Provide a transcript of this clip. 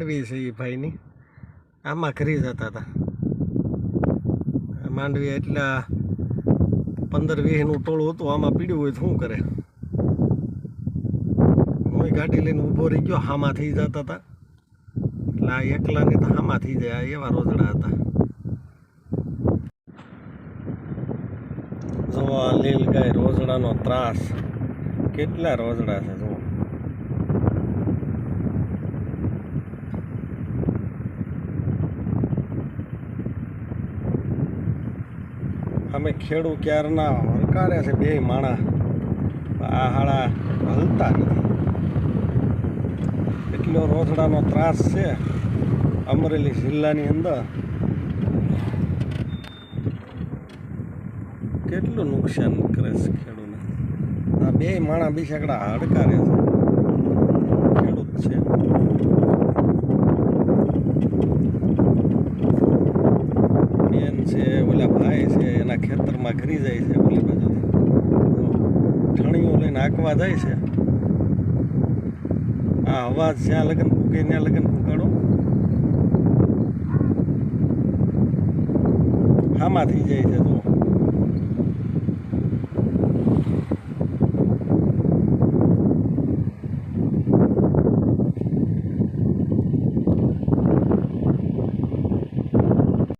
માંડવી છે એ ભાઈની, આમાં ઘરી જતા હતા. માંડવી એટલા 15-20નું ટોળું હતું, આમાં પીડ્યું હોય તો શું કરે. હું ગાડી લઈને ઊભો રહી ગયો, હામાં થઈ જતા હતા. એટલે આ એકલાને તો હામાં થઈ જાય, આ એવા રોજડા હતા. જો આ લીલગાય રોજડાનો ત્રાસ, કેટલા રોજડા છે જુઓ. અમે ખેડૂ ક્યારના હરકારે છે બે માણા, આ હાળા હલતા નથી. એટલો રોજડાનો ત્રાસ છે અમરેલી જિલ્લાની અંદર. કેટલું નુકસાન કરે છે ખેડૂતને. આ બે માણા બિચારા હડકારે છે, ખેડૂત છે. બેન છે, ઓલા ભાઈ છે, એના ખેતરમાં ઘરી જાય છે. ઓલી બાજુ ઠણીઓ લઈને આંકવા જાય છે. આ અવાજ જ્યાં લગન ફૂકે ત્યાં લગન ફૂકાડો, આમાં થઈ જાય છે. જુઓ